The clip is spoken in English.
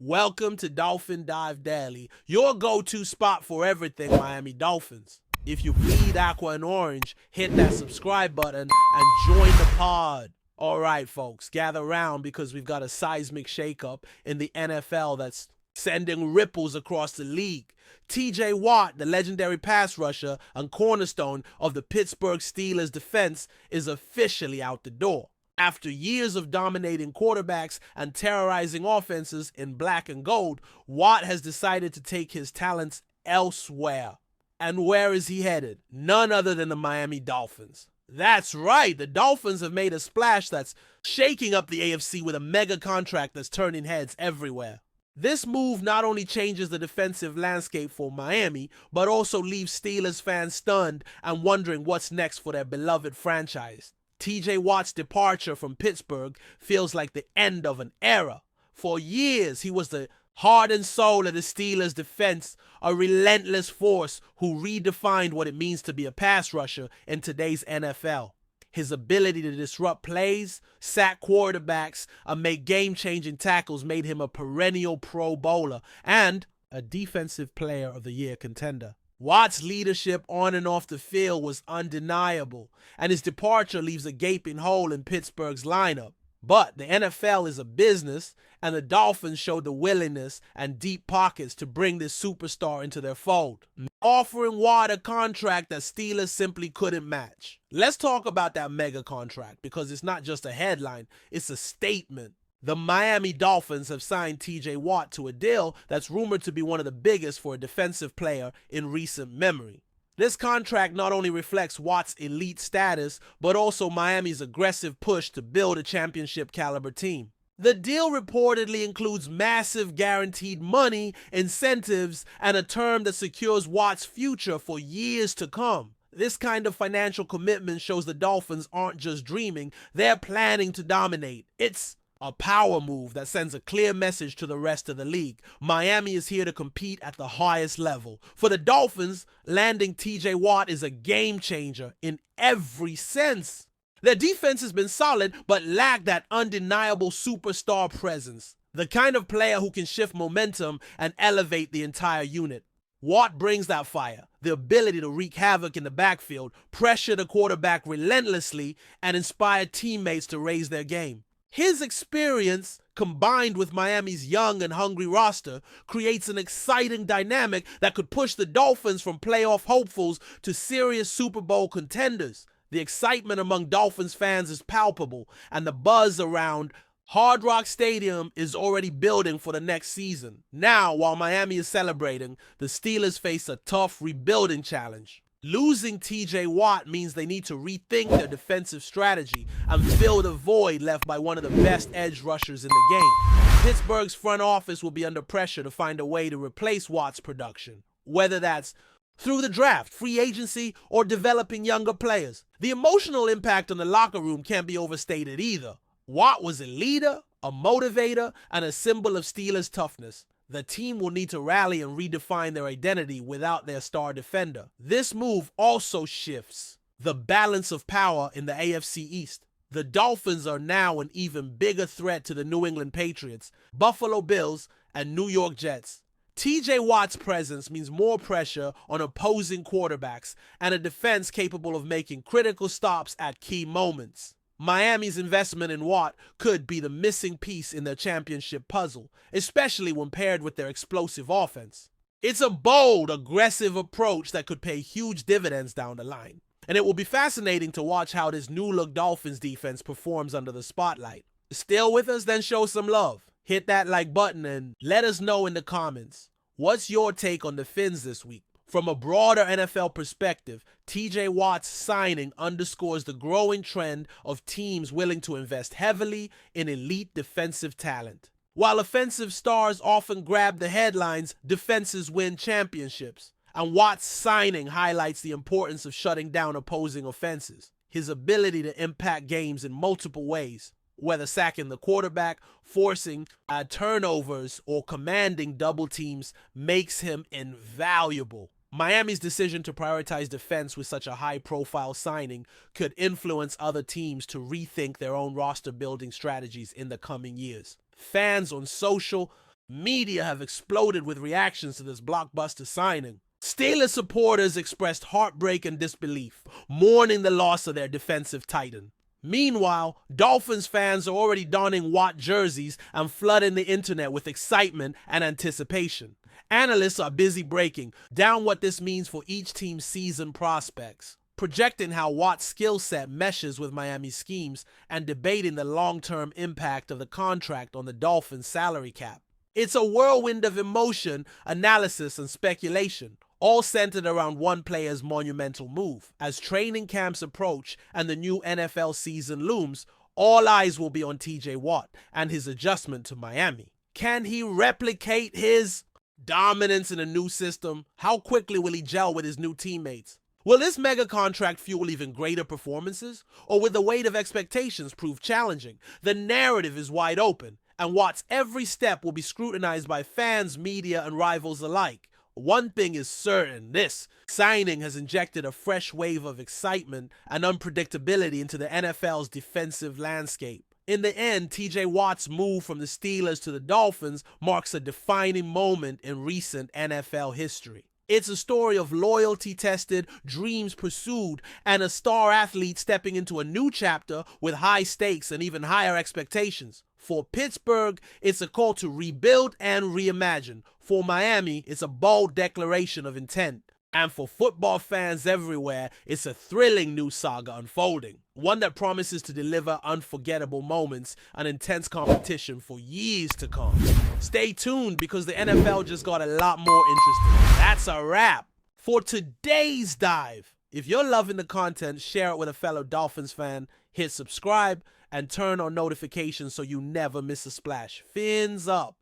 Welcome to Dolphin Dive Daily, your go-to spot for everything Miami Dolphins. If you bleed aqua and orange, hit that subscribe button and join the pod. All right, folks, gather around because we've got a seismic shakeup in the NFL that's sending ripples across the league. TJ Watt, the legendary pass rusher and cornerstone of the Pittsburgh Steelers defense, is officially out the door. After years of dominating quarterbacks and terrorizing offenses in black and gold, Watt has decided to take his talents elsewhere. And where is he headed? None other than the Miami Dolphins. That's right, the Dolphins have made a splash that's shaking up the AFC with a mega contract that's turning heads everywhere. This move not only changes the defensive landscape for Miami, but also leaves Steelers fans stunned and wondering what's next for their beloved franchise. TJ Watt's departure from Pittsburgh feels like the end of an era. For years, he was the heart and soul of the Steelers' defense, a relentless force who redefined what it means to be a pass rusher in today's NFL. His ability to disrupt plays, sack quarterbacks, and make game-changing tackles made him a perennial Pro Bowler and a Defensive Player of the Year contender. Watt's leadership on and off the field was undeniable, and his departure leaves a gaping hole in Pittsburgh's lineup. But the NFL is a business, and the Dolphins showed the willingness and deep pockets to bring this superstar into their fold, offering Watt a contract that Steelers simply couldn't match. Let's talk about that mega contract, because it's not just a headline, it's a statement. The Miami Dolphins have signed TJ Watt to a deal that's rumored to be one of the biggest for a defensive player in recent memory. This contract not only reflects Watt's elite status, but also Miami's aggressive push to build a championship caliber team. The deal reportedly includes massive guaranteed money, incentives, and a term that secures Watt's future for years to come. This kind of financial commitment shows the Dolphins aren't just dreaming, they're planning to dominate. It's a power move that sends a clear message to the rest of the league. Miami is here to compete at the highest level. For the Dolphins, landing TJ Watt is a game changer in every sense. Their defense has been solid, but lacked that undeniable superstar presence. The kind of player who can shift momentum and elevate the entire unit. Watt brings that fire, the ability to wreak havoc in the backfield, pressure the quarterback relentlessly, and inspire teammates to raise their game. His experience, combined with Miami's young and hungry roster, creates an exciting dynamic that could push the Dolphins from playoff hopefuls to serious Super Bowl contenders. The excitement among Dolphins fans is palpable, and the buzz around Hard Rock Stadium is already building for the next season. Now, while Miami is celebrating, the Steelers face a tough rebuilding challenge. Losing TJ Watt means they need to rethink their defensive strategy and fill the void left by one of the best edge rushers in the game. Pittsburgh's front office will be under pressure to find a way to replace Watt's production, whether that's through the draft, free agency, or developing younger players. The emotional impact on the locker room can't be overstated either. Watt was a leader, a motivator, and a symbol of Steelers' toughness. The team will need to rally and redefine their identity without their star defender. This move also shifts the balance of power in the AFC East. The Dolphins are now an even bigger threat to the New England Patriots, Buffalo Bills, and New York Jets. TJ Watt's presence means more pressure on opposing quarterbacks and a defense capable of making critical stops at key moments. Miami's investment in Watt could be the missing piece in their championship puzzle, especially when paired with their explosive offense. It's a bold, aggressive approach that could pay huge dividends down the line, and it will be fascinating to watch how this new-look Dolphins defense performs under the spotlight. Still with us? Then show some love. Hit that like button and let us know in the comments. What's your take on the Fins this week? From a broader NFL perspective, TJ Watt's signing underscores the growing trend of teams willing to invest heavily in elite defensive talent. While offensive stars often grab the headlines, defenses win championships. And Watt's signing highlights the importance of shutting down opposing offenses. His ability to impact games in multiple ways, whether sacking the quarterback, forcing turnovers, or commanding double teams, makes him invaluable. Miami's decision to prioritize defense with such a high-profile signing could influence other teams to rethink their own roster-building strategies in the coming years. Fans on social Media have exploded with reactions to this blockbuster signing. Steelers supporters expressed heartbreak and disbelief, mourning the loss of their defensive titan. Meanwhile, Dolphins fans are already donning Watt jerseys and flooding the internet with excitement and anticipation. Analysts are busy breaking down what this means for each team's season prospects, projecting how Watt's skill set meshes with Miami's schemes, and debating the long-term impact of the contract on the Dolphins' salary cap. It's a whirlwind of emotion, analysis, and speculation, all centered around one player's monumental move. As training camps approach and the new NFL season looms, all eyes will be on TJ Watt and his adjustment to Miami. Can he replicate his dominance in a new system? How quickly will he gel with his new teammates? Will this mega contract fuel even greater performances? Or will the weight of expectations prove challenging? The narrative is wide open, and Watt's every step will be scrutinized by fans, media, and rivals alike. One thing is certain, this signing has injected a fresh wave of excitement and unpredictability into the NFL's defensive landscape. In the end, TJ Watt's move from the Steelers to the Dolphins marks a defining moment in recent NFL history. It's a story of loyalty tested, dreams pursued, and a star athlete stepping into a new chapter with high stakes and even higher expectations. For Pittsburgh, it's a call to rebuild and reimagine. For Miami, it's a bold declaration of intent. And for football fans everywhere, it's a thrilling new saga unfolding. One that promises to deliver unforgettable moments and intense competition for years to come. Stay tuned because the NFL just got a lot more interesting. That's a wrap for today's dive. If you're loving the content, share it with a fellow Dolphins fan, hit subscribe, and turn on notifications so you never miss a splash. Fins up.